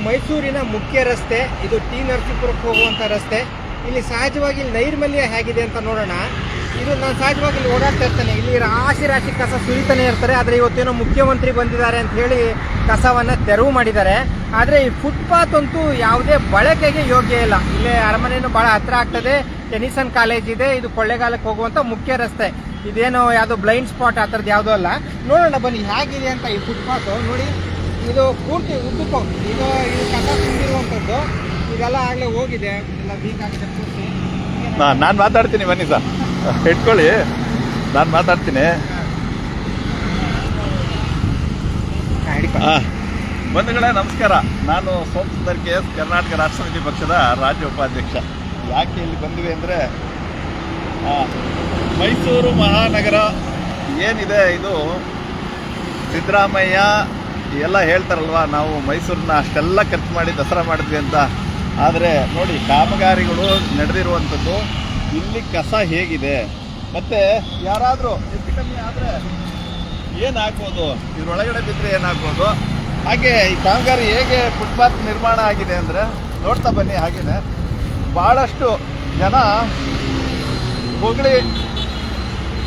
ಮೈಸೂರಿನ ಮುಖ್ಯ ರಸ್ತೆ, ಇದು ಟಿ ನರಸೀಪುರಕ್ಕೆ ಹೋಗುವಂಥ ರಸ್ತೆ. ಇಲ್ಲಿ ಸಹಜವಾಗಿ ನೈರ್ಮಲ್ಯ ಹೇಗಿದೆ ಅಂತ ನೋಡೋಣ. ಇದು ನಾನು ಸಹಜವಾಗಿ ಇಲ್ಲಿ ಓಡಾಡ್ತಾ ಇರ್ತೇನೆ, ಇಲ್ಲಿ ರಾಶಿ ಕಸ ಸುರಿತಾನೆ ಇರ್ತಾರೆ. ಆದರೆ ಇವತ್ತೇನೋ ಮುಖ್ಯಮಂತ್ರಿ ಬಂದಿದ್ದಾರೆ ಅಂತ ಹೇಳಿ ಕಸವನ್ನು ತೆರವು ಮಾಡಿದ್ದಾರೆ. ಆದರೆ ಈ ಫುಟ್ಪಾತ್ ಅಂತೂ ಯಾವುದೇ ಬಳಕೆಗೆ ಯೋಗ್ಯ ಇಲ್ಲ. ಇಲ್ಲೇ ಅರಮನೆಯೂ ಭಾಳ ಹತ್ತಿರ ಆಗ್ತದೆ, ಟೆನಿಸನ್ ಕಾಲೇಜ್ ಇದೆ, ಇದು ಕೊಳ್ಳೇಗಾಲಕ್ಕೆ ಹೋಗುವಂಥ ಮುಖ್ಯ ರಸ್ತೆ. ಇದೇನೋ ಯಾವುದೋ ಬ್ಲೈಂಡ್ ಸ್ಪಾಟ್ ಆ ಥರದ್ದು ಯಾವುದೋ ಅಲ್ಲ. ನೋಡೋಣ ಬನ್ನಿ ಹೇಗಿದೆ ಅಂತ. ಈ ಫುಟ್ಪಾತು ನೋಡಿ, ಇದು ಪೂರ್ತಿ ಉದ್ದಕ್ಕೂ ಇದು ಕಸ ತುಂಬಿರುವಂಥದ್ದು. ಇದೆಲ್ಲ ಆಗಲೇ ಹೋಗಿದೆ, ಎಲ್ಲ ವೀಕ್ ಆಗಿದೆ ಪೂರ್ತಿ. ನಾನು ಮಾತಾಡ್ತೀನಿ, ಬನ್ನಿ ಸರ್ ಇಟ್ಕೊಳ್ಳಿ, ನಾನು ಮಾತಾಡ್ತೀನಿ. ಬಂಧುಗಳೇ ನಮಸ್ಕಾರ, ನಾನು ಸೋಮಸುಂದರ್ KS, ಕರ್ನಾಟಕ ರಾಷ್ಟ್ರ ಸಮಿತಿ ಪಕ್ಷದ ರಾಜ್ಯ ಉಪಾಧ್ಯಕ್ಷ. ಯಾಕೆ ಇಲ್ಲಿ ಬಂದಿವೆ ಅಂದರೆ, ಮೈಸೂರು ಮಹಾನಗರ ಏನಿದೆ ಇದು ಸಿದ್ದರಾಮಯ್ಯ ಎಲ್ಲ ಹೇಳ್ತಾರಲ್ವ, ನಾವು ಮೈಸೂರನ್ನ ಅಷ್ಟೆಲ್ಲ ಖರ್ಚು ಮಾಡಿ ದಸರಾ ಮಾಡಿದ್ವಿ ಅಂತ. ಆದರೆ ನೋಡಿ, ಕಾಮಗಾರಿಗಳು ನಡೆದಿರುವಂಥದ್ದು, ಇಲ್ಲಿ ಕಸ ಹೇಗಿದೆ, ಮತ್ತು ಯಾರಾದರೂ ಹೆಚ್ಚು ಕಮ್ಮಿ ಆದರೆ ಏನಾಗ್ಬೋದು, ಇದರೊಳಗಡೆ ಬಿದ್ದರೆ ಏನಾಗ್ಬೋದು. ಹಾಗೆ ಈ ಕಾಮಗಾರಿ ಹೇಗೆ ಫುಟ್ಪಾತ್ ನಿರ್ಮಾಣ ಆಗಿದೆ ಅಂದರೆ ನೋಡ್ತಾ ಬನ್ನಿ. ಹಾಗೆಯೇ ಭಾಳಷ್ಟು ಜನ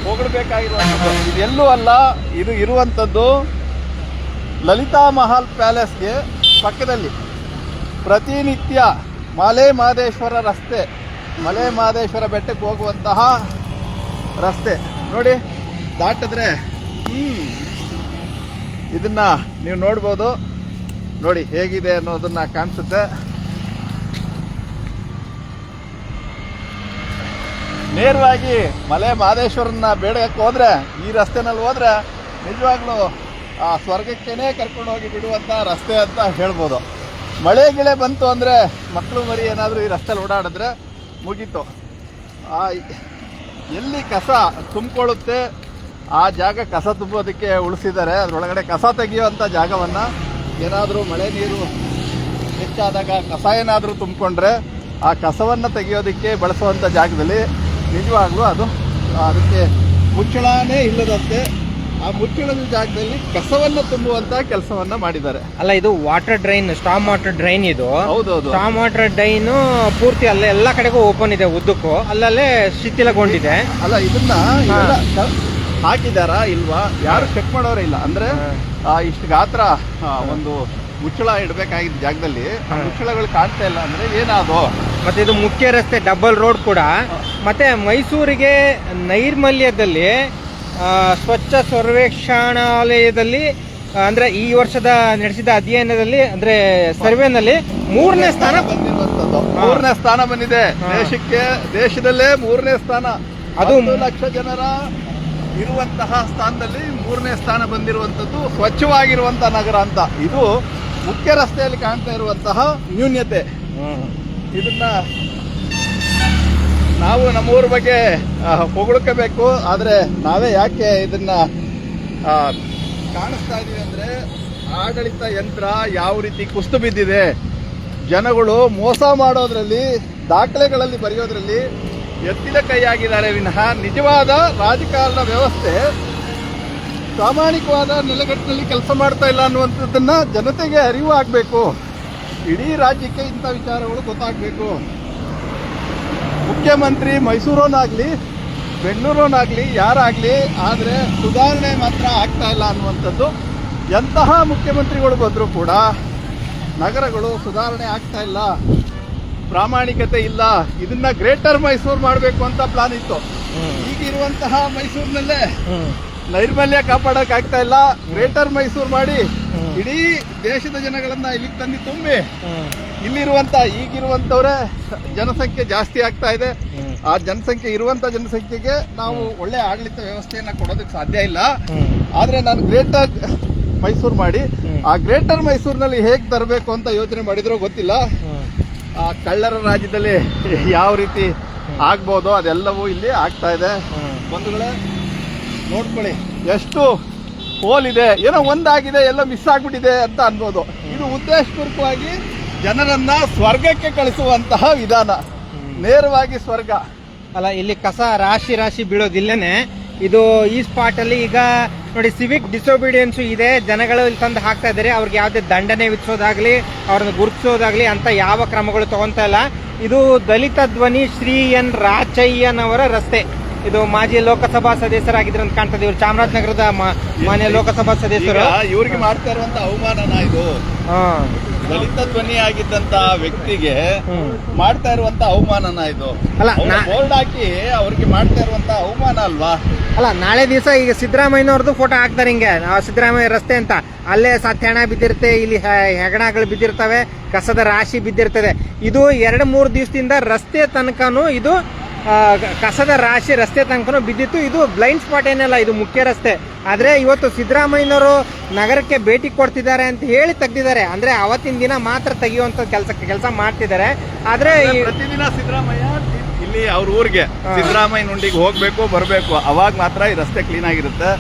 ಹೊಗಳಬೇಕಾಗಿರುವಂಥದ್ದು ಇದೆಲ್ಲೂ ಅಲ್ಲ. ಇದು ಇರುವಂಥದ್ದು ಲಲಿತಾ ಮಹಲ್ ಪ್ಯಾಲೇಸ್ಗೆ ಪಕ್ಕದಲ್ಲಿ ಪ್ರತಿನಿತ್ಯ ಮಲೆ ಮಹದೇಶ್ವರ ರಸ್ತೆ, ಮಲೆ ಮಹದೇಶ್ವರ ಬೆಟ್ಟಕ್ಕೆ ಹೋಗುವಂತಹ ರಸ್ತೆ ನೋಡಿ. ದಾಟಿದ್ರೆ ಇದನ್ನ ನೀವು ನೋಡ್ಬೋದು. ನೋಡಿ ಹೇಗಿದೆ ಅನ್ನೋದನ್ನ ಕಾಣಿಸುತ್ತೆ. ನೇರವಾಗಿ ಮಲೆ ಮಹದೇಶ್ವರನ್ನ ಬೇಡಕ್ಕೆ ಹೋದ್ರೆ, ಈ ರಸ್ತೆನಲ್ಲಿ ಹೋದ್ರೆ ನಿಜವಾಗ್ಲೂ ಆ ಸ್ವರ್ಗಕ್ಕೇನೆ ಕರ್ಕೊಂಡು ಹೋಗಿ ಬಿಡುವಂಥ ರಸ್ತೆ ಅಂತ ಹೇಳ್ಬೋದು. ಮಳೆ ಗಿಳೆ ಬಂತು ಅಂದರೆ ಮಕ್ಕಳು ಮರಿ ಏನಾದರೂ ಈ ರಸ್ತೆಯಲ್ಲಿ ಓಡಾಡಿದ್ರೆ ಮುಗೀತು. ಎಲ್ಲಿ ಕಸ ತುಂಬಿಕೊಳ್ಳುತ್ತೆ ಆ ಜಾಗ ಕಸ ತುಂಬೋದಕ್ಕೆ ಉಳಿಸಿದ್ದಾರೆ. ಅದರೊಳಗಡೆ ಕಸ ತೆಗೆಯುವಂಥ ಜಾಗವನ್ನು ಏನಾದರೂ ಮಳೆ ನೀರು ಹೆಚ್ಚಾದಾಗ ಕಸ ಏನಾದರೂ ತುಂಬಿಕೊಂಡ್ರೆ ಆ ಕಸವನ್ನು ತೆಗೆಯೋದಕ್ಕೆ ಬಳಸುವಂಥ ಜಾಗದಲ್ಲಿ ನಿಜವಾಗ್ಲೂ ಅದಕ್ಕೆ ಮುಚ್ಚಳನೇ ಇಲ್ಲದಂತೆ ಆ ಮುಚ್ಚಳದ ಜಾಗದಲ್ಲಿ ಕಸವನ್ನು ತುಂಬುವಂತ ಕೆಲಸವನ್ನ ಮಾಡಿದ್ದಾರೆ. ಅಲ್ಲ, ಇದು water drain, storm water drain. ಇದು ಹೌದೌದು, ಸ್ಟಾಮ್ ವಾಟರ್ ಡ್ರೈನ್ ಪೂರ್ತಿ ಅಲ್ಲೇ ಎಲ್ಲ ಕಡೆಗೂ ಓಪನ್ ಇದೆ, ಉದ್ದಕ್ಕೂ ಅಲ್ಲಲ್ಲೇ ಶಿಥಿಲಗೊಂಡಿದೆ. ಅಲ್ಲ, ಇದನ್ನ ಹಾಕಿದಾರಾ ಇಲ್ವಾ ಯಾರು ಚೆಕ್ ಮಾಡೋರೇ ಇಲ್ಲ. ಅಂದ್ರೆ ಇಷ್ಟು ಗಾತ್ರ ಒಂದು ಮುಚ್ಚಳ ಇಡಬೇಕಾಗಿದ್ದ ಜಾಗದಲ್ಲಿ ಮುಚ್ಚಳಗಳು ಕಾಣ್ತಾ ಇಲ್ಲ ಅಂದ್ರೆ ಏನಾದು. ಮತ್ತೆ ಇದು ಮುಖ್ಯ ರಸ್ತೆ, ಡಬಲ್ ರೋಡ್ ಕೂಡ. ಮತ್ತೆ ಮೈಸೂರಿಗೆ ನೈರ್ಮಲ್ಯದಲ್ಲಿ ಸ್ವಚ್ಛ ಸರ್ವೇಕ್ಷಣಾಲಯದಲ್ಲಿ ಅಂದ್ರೆ ಈ ವರ್ಷದ ನಡೆಸಿದ ಅಧ್ಯಯನದಲ್ಲಿ ಅಂದ್ರೆ ಸರ್ವೆನಲ್ಲಿ 3ನೇ ಸ್ಥಾನ ಬಂದಿರುವಂತದ್ದು. 3ನೇ ಸ್ಥಾನ ಬಂದಿದೆ ದೇಶದಲ್ಲೇ 3ನೇ ಸ್ಥಾನ. ಅದು 1 ಲಕ್ಷ ಜನರ ಇರುವಂತಹ ಸ್ಥಾನದಲ್ಲಿ 3ನೇ ಸ್ಥಾನ ಬಂದಿರುವಂತದ್ದು ಸ್ವಚ್ಛವಾಗಿರುವಂತಹ ನಗರ ಅಂತ. ಇದು ಮುಖ್ಯ ರಸ್ತೆಯಲ್ಲಿ ಕಾಣ್ತಾ ಇರುವಂತಹ ನ್ಯೂನ್ಯತೆ. ಇದನ್ನ ನಾವು ನಮ್ಮೂರ ಬಗ್ಗೆ ಹೊಗಳ್ಕೋಬೇಕು. ಆದರೆ ನಾವೇ ಯಾಕೆ ಇದನ್ನ ಕಾಣಿಸ್ತಾ ಇದೀವಿ ಅಂದ್ರೆ, ಆಡಳಿತ ಯಂತ್ರ ಯಾವ ರೀತಿ ಕುಸಿದು ಬಿದ್ದಿದೆ. ಜನಗಳು ಮೋಸ ಮಾಡೋದ್ರಲ್ಲಿ, ದಾಖಲೆಗಳಲ್ಲಿ ಬರೆಯೋದ್ರಲ್ಲಿ ಎತ್ತಿದ ಕೈಯಾಗಿದ್ದಾರೆ ವಿನಃ ನಿಜವಾದ ರಾಜಕಾರಣ ವ್ಯವಸ್ಥೆ ಪ್ರಾಮಾಣಿಕವಾದ ನೆಲೆಗಟ್ಟಿನಲ್ಲಿ ಕೆಲಸ ಮಾಡ್ತಾ ಇಲ್ಲ ಅನ್ನುವಂಥದ್ದನ್ನ ಜನತೆಗೆ ಅರಿವು ಆಗಬೇಕು. ಇಡೀ ರಾಜ್ಯಕ್ಕೆ ಇಂಥ ವಿಚಾರಗಳು ಗೊತ್ತಾಗಬೇಕು. ಮುಖ್ಯಮಂತ್ರಿ ಮೈಸೂರೋನಾಗ್ಲಿ ಬೆಂಗಳೂರೋನಾಗ್ಲಿ ಯಾರಾಗ್ಲಿ, ಆದರೆ ಸುಧಾರಣೆ ಮಾತ್ರ ಆಗ್ತಾ ಇಲ್ಲ ಅನ್ನುವಂಥದ್ದು. ಎಂತಹ ಮುಖ್ಯಮಂತ್ರಿಗಳು ಬಂದರೂ ಕೂಡ ನಗರಗಳು ಸುಧಾರಣೆ ಆಗ್ತಾ ಇಲ್ಲ, ಪ್ರಾಮಾಣಿಕತೆ ಇಲ್ಲ. ಇದನ್ನ ಗ್ರೇಟರ್ ಮೈಸೂರು ಮಾಡಬೇಕು ಅಂತ ಪ್ಲಾನ್ ಇತ್ತು. ಈಗಿರುವಂತಹ ಮೈಸೂರಿನಲ್ಲೇ ನೈರ್ಮಲ್ಯ ಕಾಪಾಡಕ್ ಆಗ್ತಾ ಇಲ್ಲ. ಗ್ರೇಟರ್ ಮೈಸೂರು ಮಾಡಿ ಇಡೀ ದೇಶದ ಜನಗಳನ್ನ ಇಲ್ಲಿಗೆ ತಂದು ತುಂಬಿ ಈಗಿರುವಂತವರೇ ಜನಸಂಖ್ಯೆ ಜಾಸ್ತಿ ಆಗ್ತಾ ಇದೆ. ಆ ಜನಸಂಖ್ಯೆಗೆ ನಾವು ಒಳ್ಳೆ ಆಡಳಿತ ವ್ಯವಸ್ಥೆಯನ್ನ ಕೊಡೋದಕ್ಕೆ ಸಾಧ್ಯ ಇಲ್ಲ. ಆದ್ರೆ ನಾನು ಗ್ರೇಟರ್ ಮೈಸೂರು ಮಾಡಿ ಆ ಗ್ರೇಟರ್ ಮೈಸೂರಿನಲ್ಲಿ ಹೇಗೆ ತರಬೇಕು ಅಂತ ಯೋಚನೆ ಮಾಡಿದ್ರೋ ಗೊತ್ತಿಲ್ಲ. ಆ ಕಳ್ಳರ ರಾಜ್ಯದಲ್ಲಿ ಯಾವ ರೀತಿ ಆಗ್ಬೋದೋ ಅದೆಲ್ಲವೂ ಇಲ್ಲಿ ಆಗ್ತಾ ಇದೆ. ಬಂಧುಗಳೇ ನೋಡ್ಕೊಳ್ಳಿ, ಎಷ್ಟು ಹೋಲಿದೆ, ಏನೋ ಒಂದಾಗಿದೆ, ಎಲ್ಲ ಮಿಸ್ ಆಗ್ಬಿಟ್ಟಿದೆ ಅಂತ ಅನ್ಬೋದು. ಇದು ಉದ್ದೇಶಪೂರ್ವಕವಾಗಿ ಜನರನ್ನ ಸ್ವರ್ಗಕ್ಕೆ ಕಳಿಸುವಂತಹ ವಿಧಾನ, ನೇರವಾಗಿ ಸ್ವರ್ಗ ಅಲ್ಲ. ಇಲ್ಲಿ ಕಸ ರಾಶಿ ಬೀಳೋದಿಲ್ಲನೆ ಇದು ಈ ಸ್ಪಾಟ್ ಅಲ್ಲಿ ಈಗ ನೋಡಿ ಸಿವಿಕ್ ಡಿಸೊಬಿಡಿಯನ್ಸ್ ಇದೆ, ಜನಗಳು ಇಲ್ಲಿ ತಂದು ಹಾಕ್ತಾ ಇದ್ದಾರೆ. ಅವ್ರಿಗೆ ಯಾವುದೇ ದಂಡನೆ ವಿಧಿಸೋದಾಗ್ಲಿ ಅವ್ರನ್ನ ಗುರುತಿಸೋದಾಗ್ಲಿ ಅಂತ ಯಾವ ಕ್ರಮಗಳು ತಗೊಂತಾ ಇಲ್ಲ. ಇದು ದಲಿತ ಧ್ವನಿ ಶ್ರೀ ಎನ್ ರಾಚಯ್ಯನವರ ರಸ್ತೆ. ಇದು ಮಾಜಿ ಲೋಕಸಭಾ ಸದಸ್ಯರಾಗಿದ್ರು ಅಂತ ಕಾಣ್ತದೆ. ಇವರು ಚಾಮರಾಜನಗರದ ಮಾನ್ಯ ಲೋಕಸಭಾ ಸದಸ್ಯರು. ಇವ್ರಿಗೆ ಮಾಡ್ತಾ ಇರುವಂತ ಅವಮಾನನ ಇದು. ದಲಿತ ಧ್ವನಿ ಆಗಿದ್ದಂತ ವ್ಯಕ್ತಿಗೆ ಮಾಡ್ತಾ ಇರುವಂತ ಅವಮಾನನ ಇದು. ಅಲ್ಲ, ಬೋರ್ಡ್ ಹಾಕಿ ಅವ್ರಿಗೆ ಮಾಡ್ತಾ ಇರುವಂತ ಅವಮಾನ ಅಲ್ವಾ? ಅಲ್ಲ, ನಾಳೆ ದಿವಸ ಈಗ ಸಿದ್ದರಾಮಯ್ಯನವ್ರದ್ದು ಫೋಟೋ ಹಾಕ್ತಾರೆ ಹಿಂಗೆ, ಸಿದ್ದರಾಮಯ್ಯ ರಸ್ತೆ ಅಂತ. ಅಲ್ಲೇ ಸತ್ಯಣ ಬಿದ್ದಿರುತ್ತೆ, ಇಲ್ಲಿ ಹೆಗಣಗಳು ಬಿದ್ದಿರ್ತವೆ, ಕಸದ ರಾಶಿ ಬಿದ್ದಿರ್ತದೆ. ಇದು 2-3 ದಿವಸದಿಂದ ರಸ್ತೆ ತನಕನೂ ಇದು ಕಸದ ರಾಶಿ ರಸ್ತೆ ತನಕನೂ ಬಿದ್ದಿತ್ತು. ಇದು ಬ್ಲೈಂಡ್ ಸ್ಪಾಟ್ ಏನಲ್ಲ, ಇದು ಮುಖ್ಯ ರಸ್ತೆ. ಆದ್ರೆ ಇವತ್ತು ಸಿದ್ದರಾಮಯ್ಯನವರು ನಗರಕ್ಕೆ ಭೇಟಿ ಕೊಡ್ತಿದ್ದಾರೆ ಅಂತ ಹೇಳಿ ತೆಗ್ದಿದ್ದಾರೆ. ಅಂದ್ರೆ ಅವತ್ತಿನ ದಿನ ಮಾತ್ರ ತೆಗೆಯುವಂತ ಕೆಲಸ ಮಾಡ್ತಿದ್ದಾರೆ. ಆದ್ರೆ ಪ್ರತಿದಿನ ಸಿದ್ದರಾಮಯ್ಯ ಇಲ್ಲಿ ಅವ್ರ ಊರಿಗೆ ಸಿದ್ದರಾಮಯ್ಯ ನುಂಡಿಗೆ ಹೋಗ್ಬೇಕು ಬರ್ಬೇಕು, ಅವಾಗ ಮಾತ್ರ ಈ ರಸ್ತೆ ಕ್ಲೀನ್ ಆಗಿರುತ್ತೆ.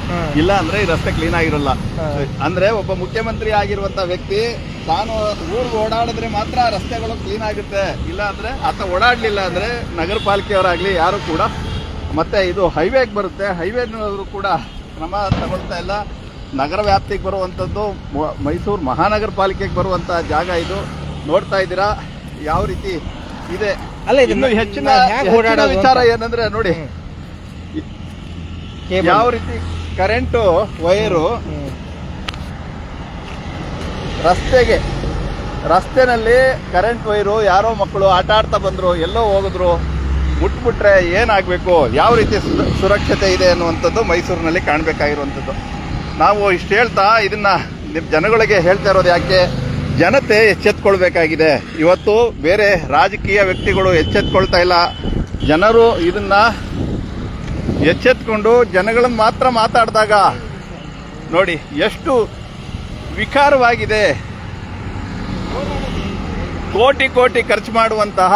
ಇಲ್ಲ ಅಂದ್ರೆ ಈ ರಸ್ತೆ ಕ್ಲೀನ್ ಆಗಿರಲ್ಲ. ಅಂದ್ರೆ ಒಬ್ಬ ಮುಖ್ಯಮಂತ್ರಿ ಆಗಿರುವಂತ ವ್ಯಕ್ತಿ ತಾನು ಊರಿಗೆ ಓಡಾಡಿದ್ರೆ ಮಾತ್ರ ರಸ್ತೆಗಳು ಕ್ಲೀನ್ ಆಗುತ್ತೆ. ಇಲ್ಲ ಅಂದ್ರೆ ಆತ ಓಡಾಡ್ಲಿಲ್ಲ ಅಂದ್ರೆ ನಗರ ಪಾಲಿಕೆಯವರಾಗ್ಲಿ ಯಾರು ಕೂಡ, ಮತ್ತೆ ಇದು ಹೈವೇಗೆ ಬರುತ್ತೆ, ಹೈವೇನವರು ಕೂಡ ಕ್ರಮ ತಗೊಳ್ತಾ ಇಲ್ಲ. ನಗರ ವ್ಯಾಪ್ತಿಗೆ ಬರುವಂಥದ್ದು ಮೈಸೂರು ಮಹಾನಗರ ಪಾಲಿಕೆಗೆ ಬರುವಂತ ಜಾಗ ಇದು. ನೋಡ್ತಾ ಇದ್ದೀರಾ ಯಾವ ರೀತಿ ಇದೆ. ಅಲ್ಲ, ಇನ್ನು ಹೆಚ್ಚಿನ ವಿಚಾರ ಏನಂದ್ರೆ ನೋಡಿ ಯಾವ ರೀತಿ ಕರೆಂಟು ವೈರು ರಸ್ತೆನಲ್ಲಿ ಕರೆಂಟ್ ವೈರು ಯಾರೋ ಮಕ್ಕಳು ಆಟ ಆಡ್ತಾ ಬಂದ್ರು, ಎಲ್ಲೋ ಹೋಗಿದ್ರು, ಮುಟ್ಬಿಟ್ರೆ ಏನಾಗಬೇಕು, ಯಾವ ರೀತಿ ಸುರಕ್ಷತೆ ಇದೆ ಅನ್ನುವಂಥದ್ದು ಮೈಸೂರಿನಲ್ಲಿ ಕಾಣಬೇಕಾಗಿರುವಂಥದ್ದು. ನಾವು ಇಷ್ಟು ಹೇಳ್ತಾ ಇದನ್ನ ಜನಗಳಿಗೆ ಹೇಳ್ತಾ ಇರೋದು ಯಾಕೆ, ಜನತೆ ಎಚ್ಚೆತ್ಕೊಳ್ಬೇಕಾಗಿದೆ. ಇವತ್ತು ಬೇರೆ ರಾಜಕೀಯ ವ್ಯಕ್ತಿಗಳು ಎಚ್ಚೆತ್ಕೊಳ್ತಾ ಇಲ್ಲ. ಜನರು ಇದನ್ನ ಎಚ್ಚೆತ್ಕೊಂಡು ಜನಗಳನ್ನು ಮಾತ್ರ ಮಾತಾಡಿದಾಗ ನೋಡಿ ಎಷ್ಟು ವಿಕಾರವಾಗಿದೆ. ಕೋಟಿ ಕೋಟಿ ಖರ್ಚು ಮಾಡುವಂತಹ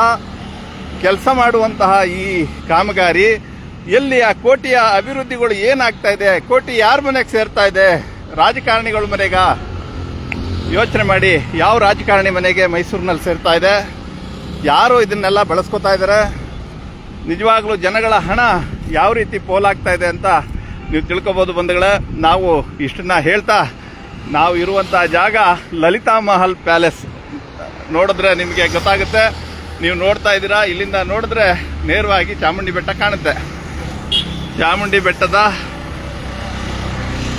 ಕೆಲಸ ಮಾಡುವಂತಹ ಈ ಕಾಮಗಾರಿ ಎಲ್ಲಿ ಆ ಕೋಟಿಯ ಅಭಿವೃದ್ಧಿಗಳು ಏನಾಗ್ತಾ ಇದೆ? ಕೋಟಿ ಯಾರ ಮನೆಗೆ ಸೇರ್ತಾ ಇದೆ? ರಾಜಕಾರಣಿಗಳ ಮನೆಗ? ಯೋಚನೆ ಮಾಡಿ, ಯಾವ ರಾಜಕಾರಣಿ ಮನೆಗೆ ಮೈಸೂರಿನಲ್ಲಿ ಸೇರ್ತಾ ಇದೆ? ಯಾರು ಇದನ್ನೆಲ್ಲ ಬಳಸ್ಕೊತಾ ಇದ್ದಾರೆ? ನಿಜವಾಗ್ಲೂ ಜನಗಳ ಹಣ ಯಾವ ರೀತಿ ಪೋಲಾಗ್ತಾ ಇದೆ ಅಂತ ನೀವು ತಿಳ್ಕೊಬೋದು ಬಂಧುಗಳೇ. ನಾವು ಇಷ್ಟನ್ನ ಹೇಳ್ತಾ, ನಾವು ಇರುವಂತಹ ಜಾಗ ಲಲಿತಾ ಮಹಲ್ ಪ್ಯಾಲೇಸ್. ನೋಡಿದ್ರೆ ನಿಮಗೆ ಗೊತ್ತಾಗುತ್ತೆ. ನೀವು ನೋಡ್ತಾ ಇದ್ದೀರಾ, ಇಲ್ಲಿಂದ ನೋಡಿದ್ರೆ ನೇರವಾಗಿ ಚಾಮುಂಡಿ ಬೆಟ್ಟ ಕಾಣುತ್ತೆ. ಚಾಮುಂಡಿ ಬೆಟ್ಟದ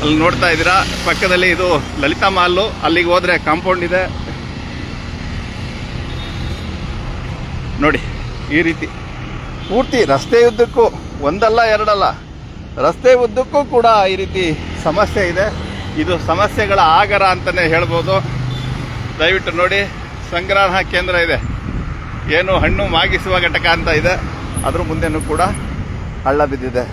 ಅಲ್ಲಿ ನೋಡ್ತಾ ಇದ್ದೀರಾ, ಪಕ್ಕದಲ್ಲಿ ಇದು ಲಲಿತಾ ಮಹಲ್. ಅಲ್ಲಿಗೆ ಹೋದ್ರೆ ಕಾಂಪೌಂಡ್ ಇದೆ ನೋಡಿ. ಈ ರೀತಿ ಪೂರ್ತಿ ರಸ್ತೆ ಉದ್ದಕ್ಕೂ, ಒಂದಲ್ಲ ಎರಡಲ್ಲ, ರಸ್ತೆ ಉದ್ದಕ್ಕೂ ಕೂಡ ಈ ರೀತಿ ಸಮಸ್ಯೆ ಇದೆ. ಇದು ಸಮಸ್ಯೆಗಳ ಆಗರ ಅಂತಾನೆ ಹೇಳ್ಬೋದು. ದಯವಿಟ್ಟು ನೋಡಿ, ಸಂಗ್ರಹಣಾ ಕೇಂದ್ರ ಇದೆ, ಏನು ಹಣ್ಣು ಮಾಗಿಸುವ ಘಟಕ ಅಂತ ಇದೆ, ಅದ್ರ ಮುಂದೆನೂ ಕೂಡ ಹಳ್ಳ ಬಿದ್ದಿದೆ.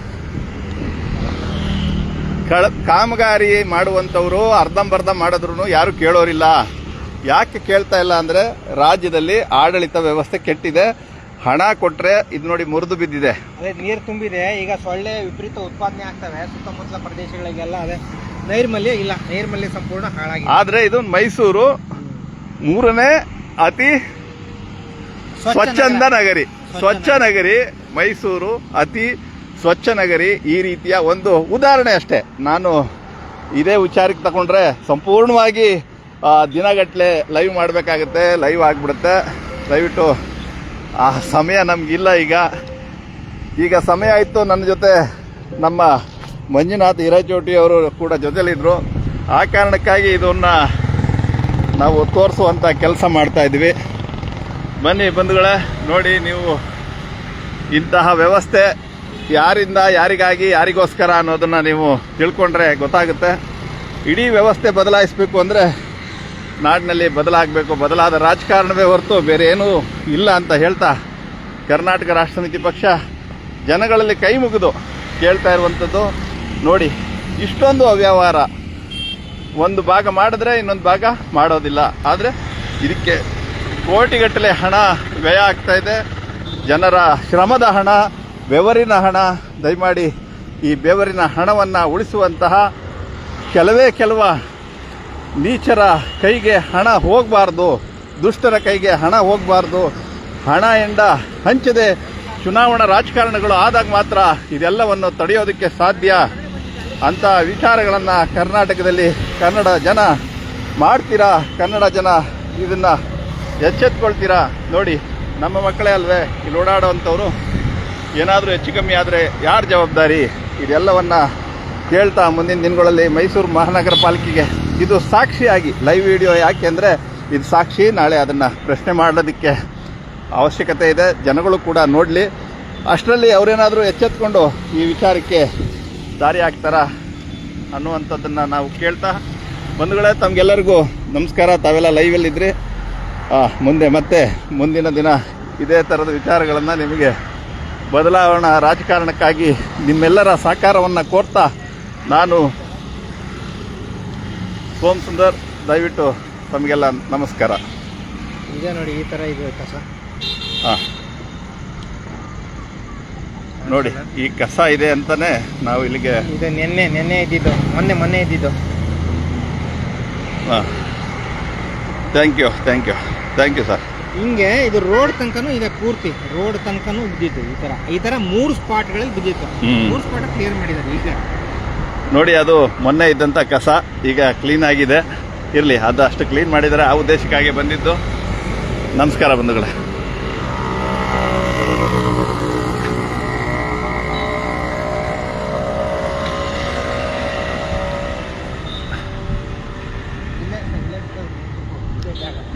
ಕಾಮಗಾರಿ ಮಾಡುವಂಥವ್ರು ಅರ್ಧಂಬರ್ಧ ಮಾಡಿದ್ರು ಯಾರು ಕೇಳೋರಿಲ್ಲ. ಯಾಕೆ ಕೇಳ್ತಾ ಇಲ್ಲ ಅಂದ್ರೆ ರಾಜ್ಯದಲ್ಲಿ ಆಡಳಿತ ವ್ಯವಸ್ಥೆ ಕೆಟ್ಟಿದೆ. ಹಣ ಕೊಟ್ರೆ ಇದು ನೋಡಿ ಮುರಿದು ಬಿದ್ದಿದೆ. ಅದೇ ನೀರು ತುಂಬಿದೆ. ಈಗ ಸೊಳ್ಳೆ ವಿಪರೀತ ಉತ್ಪಾದನೆ ಆಗ್ತವೆ ಸುತ್ತಮುತ್ತಲ ಪ್ರದೇಶಗಳಿಗೆಲ್ಲ. ಅದೇ ನೈರ್ಮಲ್ಯ ಇಲ್ಲ, ನೈರ್ಮಲ್ಯ ಸಂಪೂರ್ಣ ಹಾಳಾಗಿದೆ. ಆದ್ರೆ ಇದು ಮೈಸೂರು 3ನೇ ಅತಿ ಸ್ವಚ್ಛಂದ ನಗರಿ. ಸ್ವಚ್ಛ ನಗರಿ ಮೈಸೂರು, ಅತಿ ಸ್ವಚ್ಛ ನಗರಿ. ಈ ರೀತಿಯ ಒಂದು ಉದಾಹರಣೆ ಅಷ್ಟೇ. ನಾನು ಇದೇ ವಿಚಾರಕ್ಕೆ ತಗೊಂಡ್ರೆ ಸಂಪೂರ್ಣವಾಗಿ ದಿನಗಟ್ಟಲೆ ಲೈವ್ ಮಾಡಬೇಕಾಗುತ್ತೆ, ಲೈವ್ ಆಗಿಬಿಡುತ್ತೆ. ದಯವಿಟ್ಟು ಆ ಸಮಯ ನಮಗಿಲ್ಲ. ಈಗ ಸಮಯ ಆಯಿತು. ನನ್ನ ಜೊತೆ ನಮ್ಮ ಮಂಜುನಾಥ್ ಹಿರೇಚೋಟಿ ಅವರು ಕೂಡ ಜೊತೆಲಿದ್ರು. ಆ ಕಾರಣಕ್ಕಾಗಿ ಇದನ್ನು ನಾವು ತೋರಿಸುವಂಥ ಕೆಲಸ ಮಾಡ್ತಾ ಇದ್ವಿ. ಬನ್ನಿ ಬಂಧುಗಳೇ, ನೋಡಿ ನೀವು ಇಂತಹ ವ್ಯವಸ್ಥೆ ಯಾರಿಂದ, ಯಾರಿಗಾಗಿ, ಯಾರಿಗೋಸ್ಕರ ಅನ್ನೋದನ್ನು ನೀವು ತಿಳ್ಕೊಂಡ್ರೆ ಗೊತ್ತಾಗುತ್ತೆ. ಇಡೀ ವ್ಯವಸ್ಥೆ ಬದಲಾಯಿಸಬೇಕು ಅಂದರೆ ನಾಡಿನಲ್ಲಿ ಬದಲಾಗಬೇಕು. ಬದಲಾದ ರಾಜಕಾರಣವೇ ಹೊರತು ಬೇರೆ ಏನೂ ಇಲ್ಲ ಅಂತ ಹೇಳ್ತಾ, ಕರ್ನಾಟಕ ರಾಷ್ಟ್ರ ಸಮಿತಿ ಪಕ್ಷ ಜನಗಳಲ್ಲಿ ಕೈ ಮುಗಿದು ಕೇಳ್ತಾ ಇರುವಂಥದ್ದು ನೋಡಿ, ಇಷ್ಟೊಂದು ಅವ್ಯವಹಾರ. ಒಂದು ಭಾಗ ಮಾಡಿದ್ರೆ ಇನ್ನೊಂದು ಭಾಗ ಮಾಡೋದಿಲ್ಲ. ಆದರೆ ಇದಕ್ಕೆ ಕೋಟಿಗಟ್ಟಲೆ ಹಣ ವ್ಯಯ ಆಗ್ತಾ ಇದೆ. ಜನರ ಶ್ರಮದ ಹಣ, ಬೆವರಿನ ಹಣ. ದಯಮಾಡಿ ಈ ಬೆವರಿನ ಹಣವನ್ನು ಉಳಿಸುವಂತಹ ಕೆಲವು ನೀಚರ ಕೈಗೆ ಹಣ ಹೋಗಬಾರ್ದು, ದುಷ್ಟರ ಕೈಗೆ ಹಣ ಹೋಗಬಾರ್ದು. ಹಣ ಎಂಡ ಹಂಚದೆ ಚುನಾವಣಾ ರಾಜಕಾರಣಗಳು ಆದಾಗ ಮಾತ್ರ ಇದೆಲ್ಲವನ್ನು ತಡೆಯೋದಕ್ಕೆ ಸಾಧ್ಯ ಅಂತ ವಿಚಾರಗಳನ್ನು ಕರ್ನಾಟಕದಲ್ಲಿ ಕನ್ನಡ ಜನ ಮಾಡ್ತೀರಾ. ಕನ್ನಡ ಜನ ಇದನ್ನು ಎಚ್ಚೆತ್ಕೊಳ್ತೀರಾ. ನೋಡಿ, ನಮ್ಮ ಮಕ್ಕಳೇ ಅಲ್ವೇ ಇಲ್ಲಿ ಓಡಾಡೋವಂಥವ್ರು. ಏನಾದರೂ ಹೆಚ್ಚು ಕಮ್ಮಿ ಆದರೆ ಯಾರು ಜವಾಬ್ದಾರಿ? ಇದೆಲ್ಲವನ್ನು ಕೇಳ್ತಾ ಮುಂದಿನ ದಿನಗಳಲ್ಲಿ ಮೈಸೂರು ಮಹಾನಗರ ಪಾಲಿಕೆಗೆ ಇದು ಸಾಕ್ಷಿಯಾಗಿ ಲೈವ್ ವಿಡಿಯೋ ಯಾಕೆ ಅಂದರೆ ಇದು ಸಾಕ್ಷಿ. ನಾಳೆ ಅದನ್ನು ಪ್ರಶ್ನೆ ಮಾಡೋದಕ್ಕೆ ಅವಶ್ಯಕತೆ ಇದೆ. ಜನಗಳು ಕೂಡ ನೋಡಲಿ. ಅಷ್ಟರಲ್ಲಿ ಅವರೇನಾದರೂ ಎಚ್ಚೆತ್ಕೊಂಡು ಈ ವಿಚಾರಕ್ಕೆ ದಾರಿ ಹಾಕ್ತಾರ ಅನ್ನುವಂಥದ್ದನ್ನು ನಾವು ಕೇಳ್ತಾ, ಬಂಧುಗಳೇ ತಮಗೆಲ್ಲರಿಗೂ ನಮಸ್ಕಾರ. ತಾವೆಲ್ಲ ಲೈವಲ್ಲಿದ್ದರೆ ಮುಂದೆ ಮತ್ತೆ ಮುಂದಿನ ದಿನ ಇದೇ ಥರದ ವಿಚಾರಗಳನ್ನು ನಿಮಗೆ ಬದಲಾವಣಾ ರಾಜಕಾರಣಕ್ಕಾಗಿ ನಿಮ್ಮೆಲ್ಲರ ಸಹಕಾರವನ್ನು ಕೋರ್ತಾ ನಾನು ಸೋಮ್ ಸುಂದರ್. ದಯವಿಟ್ಟು ತಮಗೆಲ್ಲ ನಮಸ್ಕಾರ. ಇದೆ ನೋಡಿ, ಈ ಥರ ಇದೆ ಕಸ. ಹಾಂ, ನೋಡಿ ಈ ಕಸ ಇದೆ ಅಂತಲೇ ನಾವು ಇಲ್ಲಿಗೆ ಇದು ನೆನ್ನೆ ಇದ್ದಿದ್ದು, ಮೊನ್ನೆ ಇದ್ದಿದ್ದು. ಹಾಂ, ಥ್ಯಾಂಕ್ ಯು ಸರ್. ಹಿಂಗೆ ಇದು ರೋಡ್ ತನಕನೂ ಇದೆ, ಪೂರ್ತಿ ರೋಡ್ ತನಕನೂ ಬಿದ್ದಿತ್ತು. ಈ ಥರ 3 ಸ್ಪಾಟ್ಗಳಲ್ಲಿ ಬಿದ್ದಿತ್ತು. 3 ಸ್ಪಾಟ್ ಕ್ಲಿಯರ್ ಮಾಡಿದ್ದಾರೆ ಈಗ. ನೋಡಿ, ಅದು ಮೊನ್ನೆ ಇದ್ದಂಥ ಕಸ ಈಗ ಕ್ಲೀನ್ ಆಗಿದೆ. ಇರಲಿ, ಅದು ಅಷ್ಟು ಕ್ಲೀನ್ ಮಾಡಿದರೆ ಆ ಉದ್ದೇಶಕ್ಕಾಗಿ ಬಂದಿದ್ದು. ನಮಸ್ಕಾರ ಬಂಧುಗಳೇ.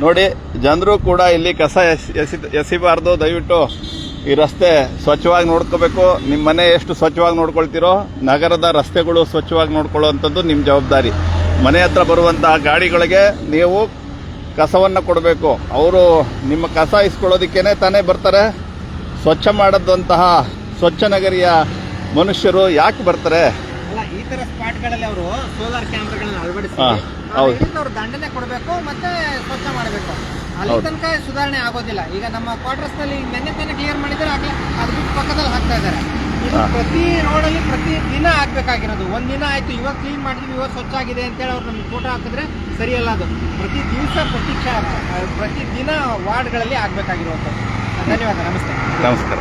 ನೋಡಿ, ಜನರು ಕೂಡ ಇಲ್ಲಿ ಕಸ ಎಸಿಬಾರ್ದು. ದಯವಿಟ್ಟು ಈ ರಸ್ತೆ ಸ್ವಚ್ಛವಾಗಿ ನೋಡ್ಕೋಬೇಕು. ನಿಮ್ಮ ಮನೆ ಎಷ್ಟು ಸ್ವಚ್ಛವಾಗಿ ನೋಡ್ಕೊಳ್ತೀರೋ ನಗರದ ರಸ್ತೆಗಳು ಸ್ವಚ್ಛವಾಗಿ ನೋಡ್ಕೊಳ್ಳುವಂಥದ್ದು ನಿಮ್ಮ ಜವಾಬ್ದಾರಿ. ಮನೆ ಹತ್ರ ಬರುವಂತಹ ಗಾಡಿಗಳಿಗೆ ನೀವು ಕಸವನ್ನು ಕೊಡಬೇಕು. ಅವರು ನಿಮ್ಮ ಕಸ ಇಸ್ಕೊಳ್ಳೋದಕ್ಕೇನೆ ತಾನೇ ಬರ್ತಾರೆ. ಸ್ವಚ್ಛ ಮಾಡದಂತಹ ಸ್ವಚ್ಛ ನಗರಿಯ ಮನುಷ್ಯರು ಯಾಕೆ ಬರ್ತಾರೆ? ಅಲ್ಲ, ಈ ತರ ಸ್ಪಾಟ್ಗಳಲ್ಲಿ ಅವರು ಸೋಲಾರ್ ಕ್ಯಾಮ್ರಾಗಳನ್ನ ಅಳವಡಿಸಿ ಹೌದು, ಅವ್ರು ದಂಡನೆ ಕೊಡಬೇಕು, ಮತ್ತೆ ಸ್ವಚ್ಛ ಮಾಡಬೇಕು. ಅಲ್ಲಿ ತನಕ ಸುಧಾರಣೆ ಆಗೋದಿಲ್ಲ. ಈಗ ನಮ್ಮ ಕ್ವಾರ್ಟರ್ಸ್ ನಲ್ಲಿ ನೆನ್ನೆ ಕ್ಲಿಯರ್ ಮಾಡಿದ್ರೆ ಆಗ್ಲೇ ಅದು ಬಿಟ್ಟು ಪಕ್ಕದಲ್ಲಿ ಹಾಕ್ತಾ ಇದ್ದಾರೆ. ಇದು ಪ್ರತಿ ರೋಡಲ್ಲಿ ಪ್ರತಿ ದಿನ ಆಗ್ಬೇಕಾಗಿರೋದು. ಒಂದಿನ ಆಯ್ತು, ಇವಾಗ ಕ್ಲೀನ್ ಮಾಡಿದ್ವಿ, ಇವಾಗ ಸ್ವಚ್ಛ ಆಗಿದೆ ಅಂತೇಳಿ ಅವ್ರು ನಮ್ಗೆ ಫೋಟೋ ಹಾಕಿದ್ರೆ ಸರಿಯಲ್ಲ. ಅದು ಪ್ರತಿ ದಿವಸ ಪ್ರತಿ ದಿನ ವಾರ್ಡ್ಗಳಲ್ಲಿ ಆಗ್ಬೇಕಾಗಿರುವಂಥದ್ದು. ಧನ್ಯವಾದ. ನಮಸ್ತೆ. ನಮಸ್ಕಾರ.